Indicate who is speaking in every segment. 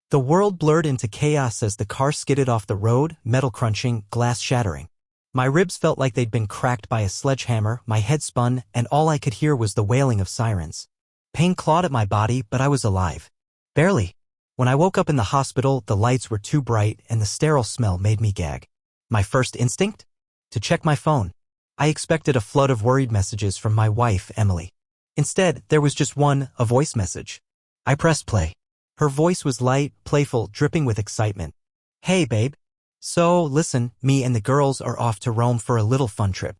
Speaker 1: The world blurred into chaos as the car skidded off the road, metal crunching, glass shattering. My ribs felt like they'd been cracked by a sledgehammer, my head spun, and all I could hear was the wailing of sirens. Pain clawed at my body, but I was alive. Barely. When I woke up in the hospital, the lights were too bright and the sterile smell made me gag. My first instinct? To check my phone. I expected a flood of worried messages from my wife, Emily. Instead, there was just one, a voice message. I pressed play. Her voice was light, playful, dripping with excitement. Hey, babe. So, listen, me and the girls are off to Rome for a little fun trip.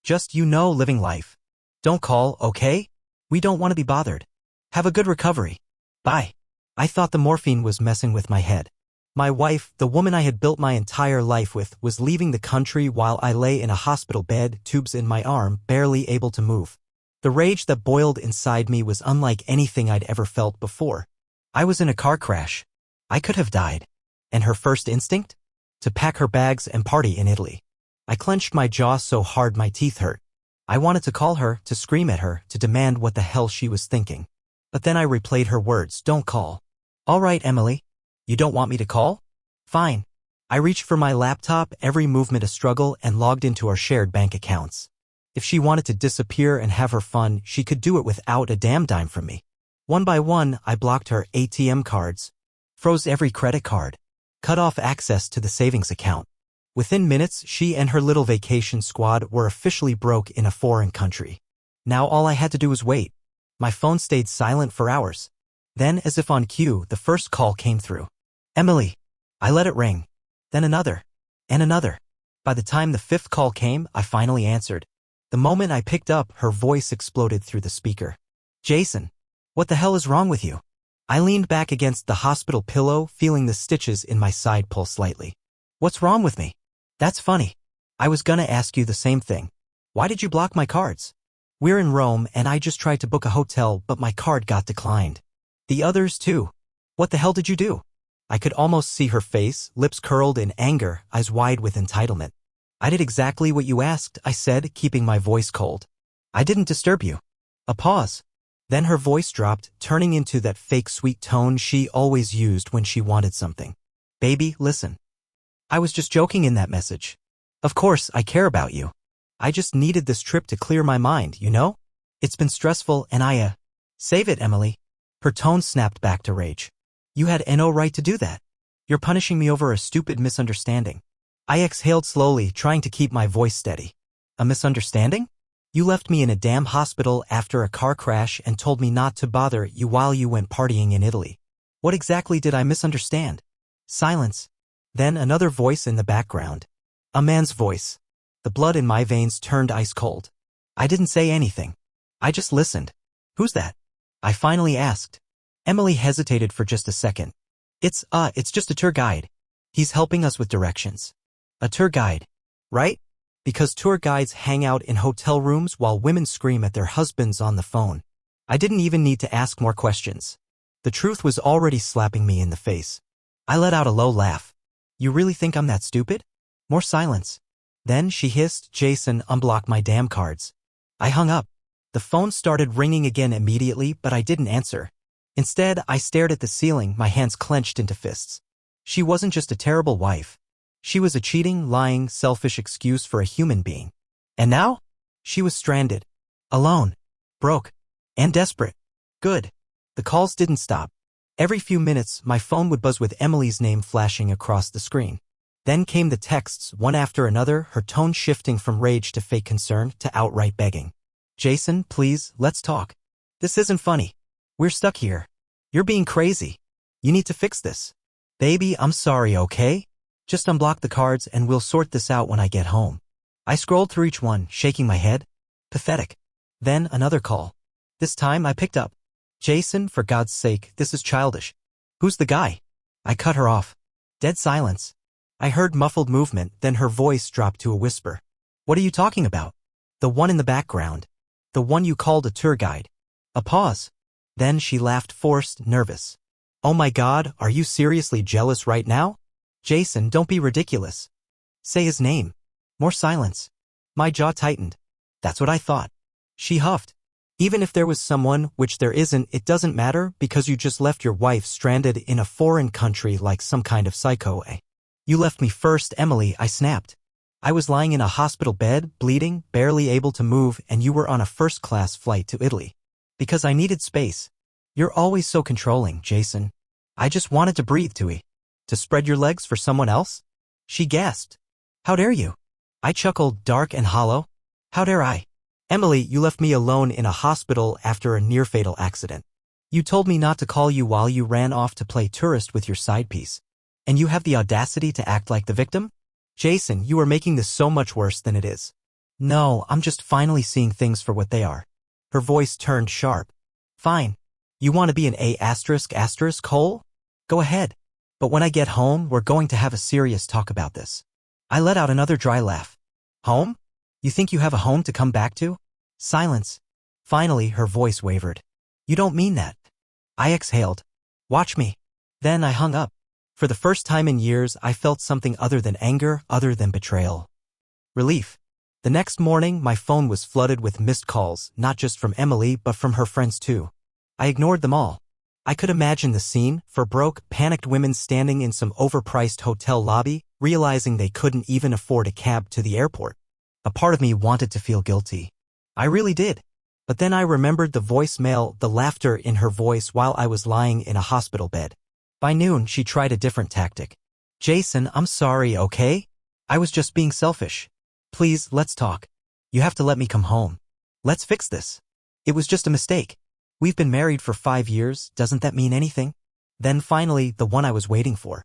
Speaker 1: Just, living life. Don't call, okay? We don't want to be bothered. Have a good recovery. Bye. I thought the morphine was messing with my head. My wife, the woman I had built my entire life with, was leaving the country while I lay in a hospital bed, tubes in my arm, barely able to move. The rage that boiled inside me was unlike anything I'd ever felt before. I was in a car crash. I could have died. And her first instinct? To pack her bags and party in Italy. I clenched my jaw so hard my teeth hurt. I wanted to call her, to scream at her, to demand what the hell she was thinking. But then I replayed her words, don't call. All right, Emily. You don't want me to call? Fine. I reached for my laptop, every movement a struggle, and logged into our shared bank accounts. If she wanted to disappear and have her fun, she could do it without a damn dime from me. One by one, I blocked her ATM cards, froze every credit card, cut off access to the savings account. Within minutes, she and her little vacation squad were officially broke in a foreign country. Now all I had to do was wait. My phone stayed silent for hours. Then, as if on cue, the first call came through. Emily. I let it ring. Then another. And another. By the time the fifth call came, I finally answered. The moment I picked up, her voice exploded through the speaker. Jason. What the hell is wrong with you? I leaned back against the hospital pillow, feeling the stitches in my side pull slightly. What's wrong with me? That's funny. I was gonna ask you the same thing. Why did you block my cards? We're in Rome and I just tried to book a hotel but my card got declined. The others too. What the hell did you do? I could almost see her face, lips curled in anger, eyes wide with entitlement. I did exactly what you asked, I said, keeping my voice cold. I didn't disturb you. A pause. Then her voice dropped, turning into that fake sweet tone she always used when she wanted something. Baby, listen. I was just joking in that message. Of course, I care about you. I just needed this trip to clear my mind, you know? It's been stressful and Save it, Emily. Her tone snapped back to rage. You had no right to do that. You're punishing me over a stupid misunderstanding. I exhaled slowly, trying to keep my voice steady. A misunderstanding? You left me in a damn hospital after a car crash and told me not to bother you while you went partying in Italy. What exactly did I misunderstand? Silence. Then another voice in the background. A man's voice. The blood in my veins turned ice cold. I didn't say anything. I just listened. Who's that? I finally asked. Emily hesitated for just a second. It's just a tour guide. He's helping us with directions. A tour guide, right? Because tour guides hang out in hotel rooms while women scream at their husbands on the phone. I didn't even need to ask more questions. The truth was already slapping me in the face. I let out a low laugh. You really think I'm that stupid? More silence. Then she hissed, Jason, unblock my damn cards. I hung up. The phone started ringing again immediately, but I didn't answer. Instead, I stared at the ceiling, my hands clenched into fists. She wasn't just a terrible wife. She was a cheating, lying, selfish excuse for a human being. And now? She was stranded. Alone. Broke. And desperate. Good. The calls didn't stop. Every few minutes, my phone would buzz with Emily's name flashing across the screen. Then came the texts, one after another, her tone shifting from rage to fake concern to outright begging. Jason, please, let's talk. This isn't funny. We're stuck here. You're being crazy. You need to fix this. Baby, I'm sorry, okay? Just unblock the cards and we'll sort this out when I get home. I scrolled through each one, shaking my head. Pathetic. Then another call. This time I picked up. Jason, for God's sake, this is childish. Who's the guy? I cut her off. Dead silence. I heard muffled movement, then her voice dropped to a whisper. What are you talking about? The one in the background. The one you called a tour guide. A pause. Then she laughed, forced, nervous. Oh my God, are you seriously jealous right now? Jason, don't be ridiculous. Say his name. More silence. My jaw tightened. That's what I thought. She huffed. Even if there was someone, which there isn't, it doesn't matter because you just left your wife stranded in a foreign country like some kind of psycho, eh? You left me first, Emily, I snapped. I was lying in a hospital bed, bleeding, barely able to move, and you were on a first-class flight to Italy. Because I needed space. You're always so controlling, Jason. I just wanted to breathe, Tui. To spread your legs for someone else? She gasped. How dare you? I chuckled, dark and hollow. How dare I? Emily, you left me alone in a hospital after a near-fatal accident. You told me not to call you while you ran off to play tourist with your side piece. And you have the audacity to act like the victim? Jason, you are making this so much worse than it is. No, I'm just finally seeing things for what they are. Her voice turned sharp. Fine. You want to be an A****, Cole? Go ahead. But when I get home, we're going to have a serious talk about this. I let out another dry laugh. Home? You think you have a home to come back to? Silence. Finally, her voice wavered. You don't mean that. I exhaled. Watch me. Then I hung up. For the first time in years, I felt something other than anger, other than betrayal. Relief. The next morning, my phone was flooded with missed calls, not just from Emily, but from her friends too. I ignored them all. I could imagine the scene, for broke, panicked women standing in some overpriced hotel lobby, realizing they couldn't even afford a cab to the airport. A part of me wanted to feel guilty. I really did. But then I remembered the voicemail, the laughter in her voice while I was lying in a hospital bed. By noon, she tried a different tactic. Jason, I'm sorry, okay? I was just being selfish. Please, let's talk. You have to let me come home. Let's fix this. It was just a mistake. We've been married for 5 years, doesn't that mean anything? Then finally, the one I was waiting for.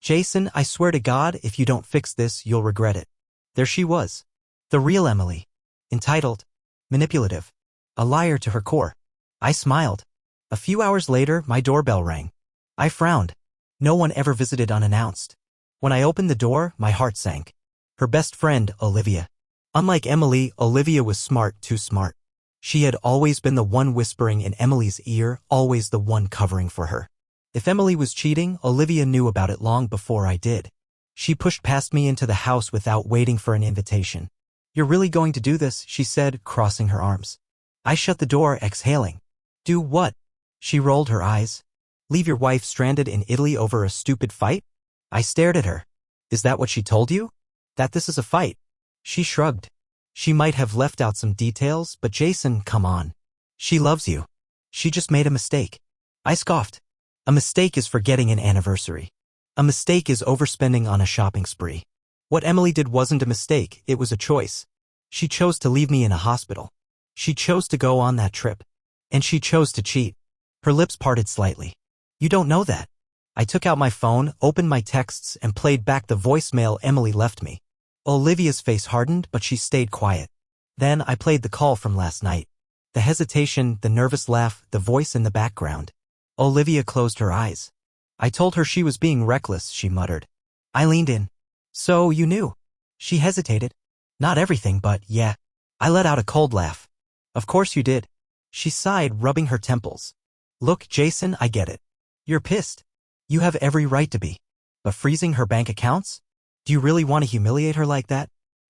Speaker 1: Jason, I swear to God, if you don't fix this, you'll regret it. There she was. The real Emily. Entitled. Manipulative. A liar to her core. I smiled. A few hours later, my doorbell rang. I frowned. No one ever visited unannounced. When I opened the door, my heart sank. Her best friend, Olivia. Unlike Emily, Olivia was smart, too smart. She had always been the one whispering in Emily's ear, always the one covering for her. If Emily was cheating, Olivia knew about it long before I did. She pushed past me into the house without waiting for an invitation. You're really going to do this, she said, crossing her arms. I shut the door, exhaling. Do what? She rolled her eyes. Leave your wife stranded in Italy over a stupid fight? I stared at her. Is that what she told you? That this is a fight? She shrugged. She might have left out some details, but Jason, come on. She loves you. She just made a mistake. I scoffed. A mistake is forgetting an anniversary. A mistake is overspending on a shopping spree. What Emily did wasn't a mistake, it was a choice. She chose to leave me in a hospital. She chose to go on that trip. And she chose to cheat. Her lips parted slightly. You don't know that. I took out my phone, opened my texts, and played back the voicemail Emily left me. Olivia's face hardened, but she stayed quiet. Then I played the call from last night. The hesitation, the nervous laugh, the voice in the background. Olivia closed her eyes. I told her she was being reckless, she muttered. I leaned in. So you knew? She hesitated. Not everything, but yeah. I let out a cold laugh. Of course you did. She sighed, rubbing her temples. Look, Jason, I get it. You're pissed. You have every right to be. But freezing her bank accounts? Do you really want to humiliate her like that?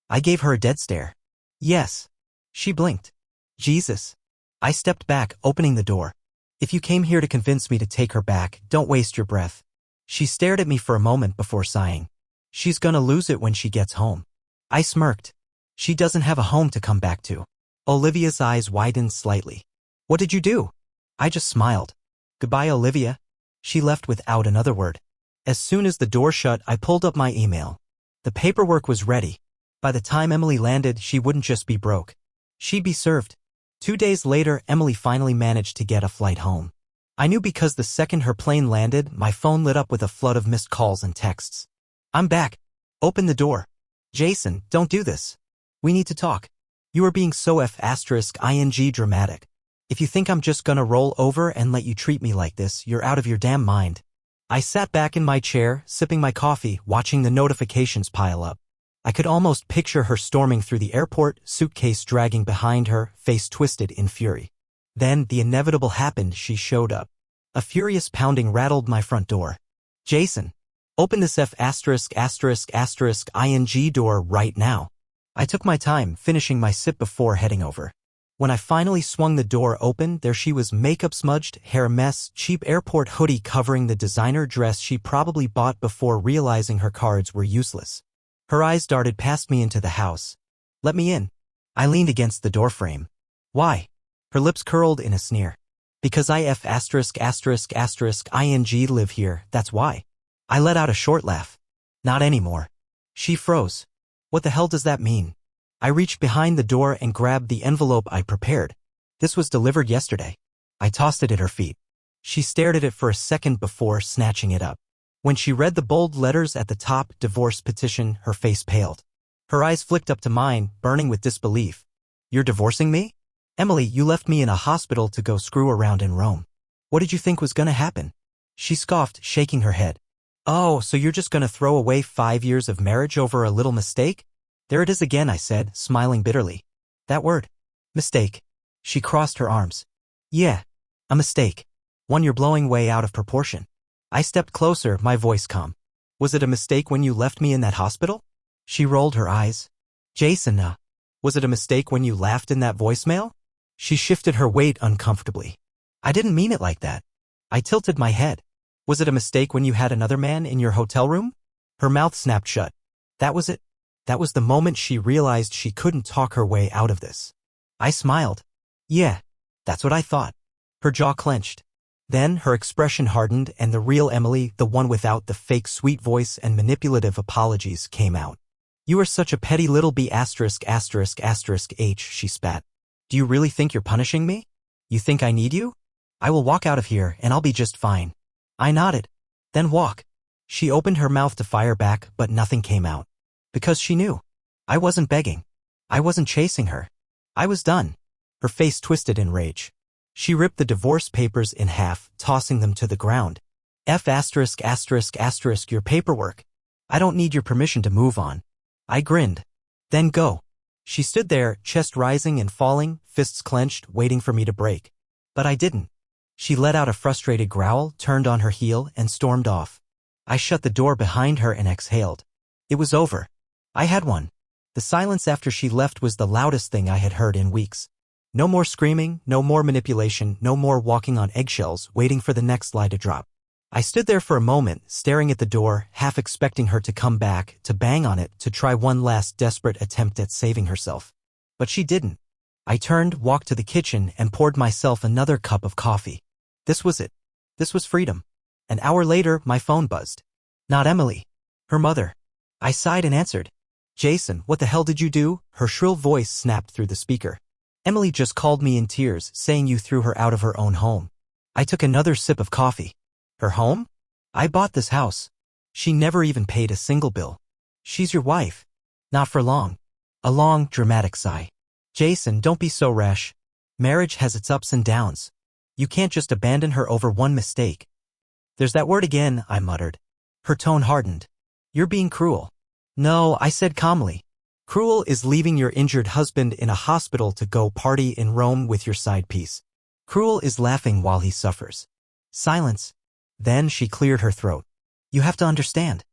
Speaker 1: I gave her a dead stare. Yes. She blinked. Jesus. I stepped back, opening the door. If you came here to convince me to take her back, don't waste your breath. She stared at me for a moment before sighing. She's gonna lose it when she gets home. I smirked. She doesn't have a home to come back to. Olivia's eyes widened slightly. What did you do? I just smiled. Goodbye, Olivia. She left without another word. As soon as the door shut, I pulled up my email. The paperwork was ready. By the time Emily landed, she wouldn't just be broke. She'd be served. 2 days later, Emily finally managed to get a flight home. I knew because the second her plane landed, my phone lit up with a flood of missed calls and texts. I'm back. Open the door. Jason, don't do this. We need to talk. You are being so **ing dramatic. If you think I'm just gonna roll over and let you treat me like this, you're out of your damn mind. I sat back in my chair, sipping my coffee, watching the notifications pile up. I could almost picture her storming through the airport, suitcase dragging behind her, face twisted in fury. Then the inevitable happened, she showed up. A furious pounding rattled my front door. Jason, open this **ing door right now. I took my time, finishing my sip before heading over. When I finally swung the door open, there she was, makeup smudged, hair a mess, cheap airport hoodie covering the designer dress she probably bought before realizing her cards were useless. Her eyes darted past me into the house. "Let me in." I leaned against the doorframe. "Why?" Her lips curled in a sneer. "Because I ing live here, that's why." I let out a short laugh. "Not anymore." She froze. "What the hell does that mean?" I reached behind the door and grabbed the envelope I prepared. "This was delivered yesterday." I tossed it at her feet. She stared at it for a second before snatching it up. When she read the bold letters at the top, divorce petition, her face paled. Her eyes flicked up to mine, burning with disbelief. "You're divorcing me? Emily, you left me in a hospital to go screw around in Rome. What did you think was gonna happen?" She scoffed, shaking her head. "Oh, so you're just gonna throw away 5 years of marriage over a little mistake?" "There it is again," I said, smiling bitterly. "That word. Mistake." She crossed her arms. "Yeah, a mistake. One you're blowing way out of proportion." I stepped closer, my voice calm. "Was it a mistake when you left me in that hospital?" She rolled her eyes. "Jason, was it a mistake when you laughed in that voicemail?" She shifted her weight uncomfortably. "I didn't mean it like that." I tilted my head. "Was it a mistake when you had another man in your hotel room?" Her mouth snapped shut. "That was it." That was the moment she realized she couldn't talk her way out of this. I smiled. "Yeah, that's what I thought." Her jaw clenched. Then her expression hardened and the real Emily, the one without the fake sweet voice and manipulative apologies, came out. "You are such a petty little h," she spat. "Do you really think you're punishing me? You think I need you? I will walk out of here and I'll be just fine." I nodded. "Then walk." She opened her mouth to fire back, but nothing came out. Because she knew. I wasn't begging. I wasn't chasing her. I was done. Her face twisted in rage. She ripped the divorce papers in half, tossing them to the ground. Your paperwork. I don't need your permission to move on." I grinned. "Then go." She stood there, chest rising and falling, fists clenched, waiting for me to break. But I didn't. She let out a frustrated growl, turned on her heel, and stormed off. I shut the door behind her and exhaled. It was over. I had won. The silence after she left was the loudest thing I had heard in weeks. No more screaming, no more manipulation, no more walking on eggshells, waiting for the next lie to drop. I stood there for a moment, staring at the door, half expecting her to come back, to bang on it, to try one last desperate attempt at saving herself. But she didn't. I turned, walked to the kitchen, and poured myself another cup of coffee. This was it. This was freedom. An hour later, my phone buzzed. Not Emily. Her mother. I sighed and answered. "Jason, what the hell did you do?" Her shrill voice snapped through the speaker. "Emily just called me in tears, saying you threw her out of her own home." I took another sip of coffee. "Her home? I bought this house. She never even paid a single bill. She's your wife." "Not for long." A long, dramatic sigh. "Jason, don't be so rash. Marriage has its ups and downs. You can't just abandon her over one mistake." "There's that word again," I muttered. Her tone hardened. "You're being cruel." "No," I said calmly. "Cruel is leaving your injured husband in a hospital to go party in Rome with your side piece. Cruel is laughing while he suffers." Silence. Then she cleared her throat. "You have to understand.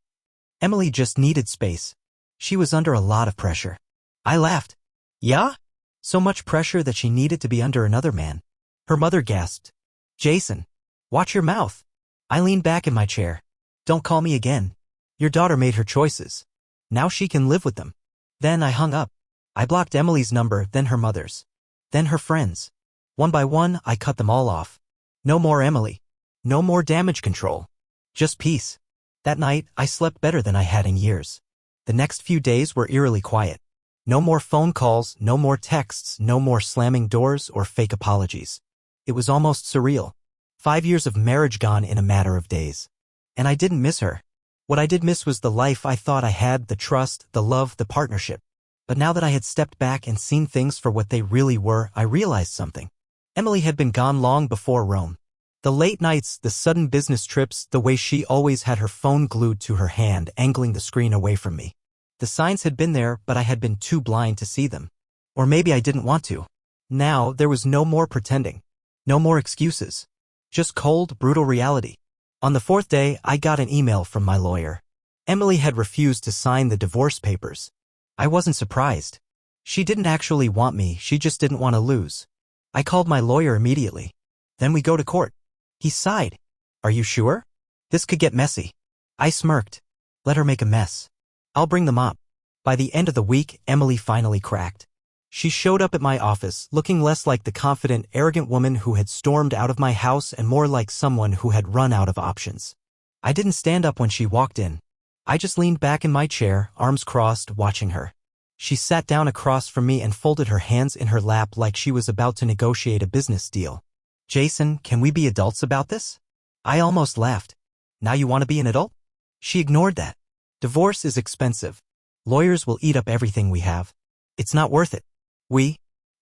Speaker 1: Emily just needed space. She was under a lot of pressure." I laughed. "Yeah? So much pressure that she needed to be under another man." Her mother gasped. "Jason, watch your mouth." I leaned back in my chair. "Don't call me again. Your daughter made her choices. Now she can live with them." Then I hung up. I blocked Emily's number, then her mother's. Then her friends. One by one, I cut them all off. No more Emily. No more damage control. Just peace. That night, I slept better than I had in years. The next few days were eerily quiet. No more phone calls, no more texts, no more slamming doors or fake apologies. It was almost surreal. 5 years of marriage gone in a matter of days. And I didn't miss her. What I did miss was the life I thought I had, the trust, the love, the partnership. But now that I had stepped back and seen things for what they really were, I realized something. Emily had been gone long before Rome. The late nights, the sudden business trips, the way she always had her phone glued to her hand, angling the screen away from me. The signs had been there, but I had been too blind to see them. Or maybe I didn't want to. Now, there was no more pretending. No more excuses. Just cold, brutal reality. On the 4th day, I got an email from my lawyer. Emily had refused to sign the divorce papers. I wasn't surprised. She didn't actually want me, she just didn't want to lose. I called my lawyer immediately. Then we go to court. He sighed. Are you sure? This could get messy. I smirked. Let her make a mess. I'll bring the mop. By the end of the week, Emily finally cracked. She showed up at my office, looking less like the confident, arrogant woman who had stormed out of my house and more like someone who had run out of options. I didn't stand up when she walked in. I just leaned back in my chair, arms crossed, watching her. She sat down across from me and folded her hands in her lap like she was about to negotiate a business deal. Jason, can we be adults about this? I almost laughed. Now you want to be an adult? She ignored that. Divorce is expensive. Lawyers will eat up everything we have. It's not worth it.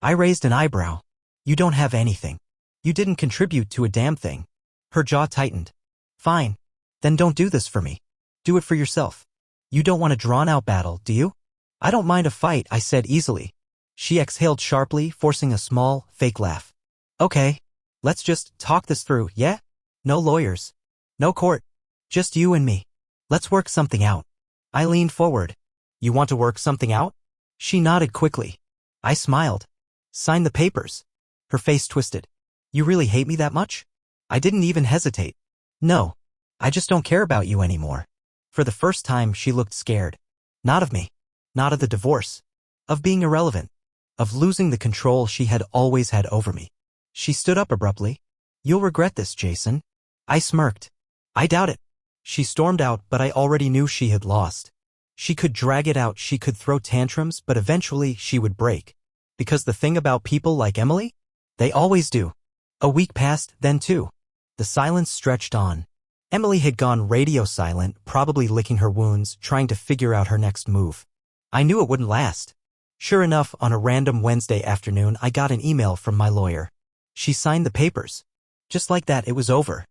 Speaker 1: I raised an eyebrow. You don't have anything. You didn't contribute to a damn thing. Her jaw tightened. Fine. Then don't do this for me. Do it for yourself. You don't want a drawn-out battle, do you? I don't mind a fight, I said easily. She exhaled sharply, forcing a small, fake laugh. Okay. Let's just talk this through, yeah? No lawyers. No court. Just you and me. Let's work something out. I leaned forward. You want to work something out? She nodded quickly. I smiled. Sign the papers. Her face twisted. You really hate me that much? I didn't even hesitate. No. I just don't care about you anymore. For the first time, she looked scared. Not of me. Not of the divorce. Of being irrelevant. Of losing the control she had always had over me. She stood up abruptly. You'll regret this, Jason. I smirked. I doubt it. She stormed out, but I already knew she had lost. She could drag it out, she could throw tantrums, but eventually she would break. Because the thing about people like Emily? They always do. A week passed, then two. The silence stretched on. Emily had gone radio silent, probably licking her wounds, trying to figure out her next move. I knew it wouldn't last. Sure enough, on a random Wednesday afternoon, I got an email from my lawyer. She signed the papers. Just like that, it was over.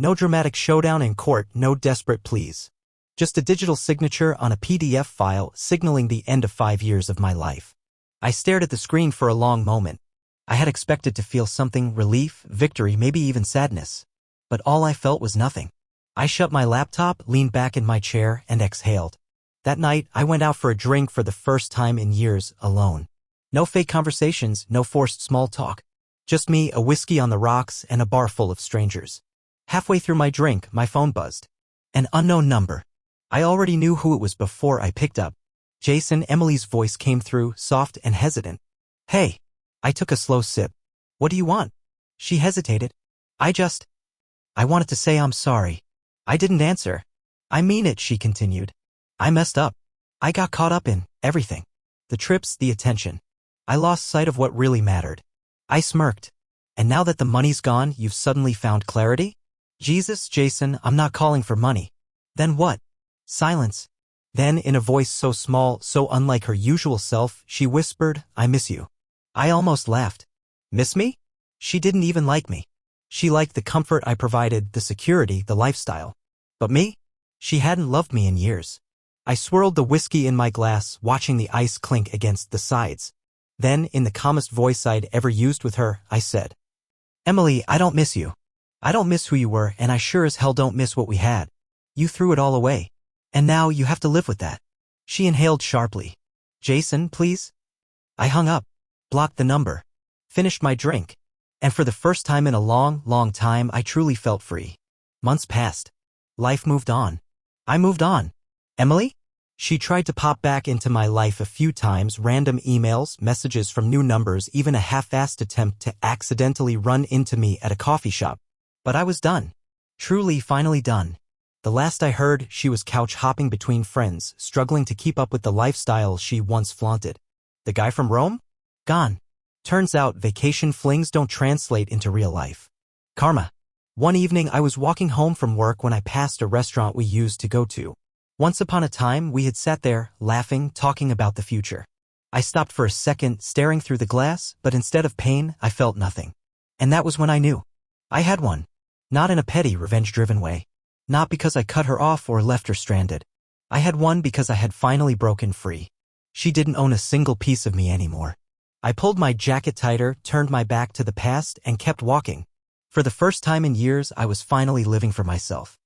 Speaker 1: No dramatic showdown in court, no desperate pleas. Just a digital signature on a PDF file signaling the end of 5 years of my life. I stared at the screen for a long moment. I had expected to feel something, relief, victory, maybe even sadness. But all I felt was nothing. I shut my laptop, leaned back in my chair, and exhaled. That night, I went out for a drink for the first time in years, alone. No fake conversations, no forced small talk. Just me, a whiskey on the rocks, and a bar full of strangers. Halfway through my drink, my phone buzzed. An unknown number. I already knew who it was before I picked up. Jason, Emily's voice came through, soft and hesitant. Hey. I took a slow sip. What do you want? She hesitated. I wanted to say I'm sorry. I didn't answer. I mean it, she continued. I messed up. I got caught up in everything. The trips, the attention. I lost sight of what really mattered. I smirked. And now that the money's gone, you've suddenly found clarity? Jesus, Jason, I'm not calling for money. Then what? Silence. Then, in a voice so small, so unlike her usual self, she whispered, I miss you. I almost laughed. Miss me? She didn't even like me. She liked the comfort I provided, the security, the lifestyle. But me? She hadn't loved me in years. I swirled the whiskey in my glass, watching the ice clink against the sides. Then, in the calmest voice I'd ever used with her, I said, Emily, I don't miss you. I don't miss who you were, and I sure as hell don't miss what we had. You threw it all away. And now you have to live with that. She inhaled sharply. Jason, please? I hung up, blocked the number, finished my drink, and for the first time in a long, long time I truly felt free. Months passed. Life moved on. I moved on. Emily? She tried to pop back into my life a few times, random emails, messages from new numbers, even a half-assed attempt to accidentally run into me at a coffee shop. But I was done. Truly, finally done. The last I heard, she was couch-hopping between friends, struggling to keep up with the lifestyle she once flaunted. The guy from Rome? Gone. Turns out vacation flings don't translate into real life. Karma. One evening I was walking home from work when I passed a restaurant we used to go to. Once upon a time, we had sat there, laughing, talking about the future. I stopped for a second, staring through the glass, but instead of pain, I felt nothing. And that was when I knew. I had one. Not in a petty, revenge-driven way. Not because I cut her off or left her stranded. I had one because I had finally broken free. She didn't own a single piece of me anymore. I pulled my jacket tighter, turned my back to the past, and kept walking. For the first time in years, I was finally living for myself.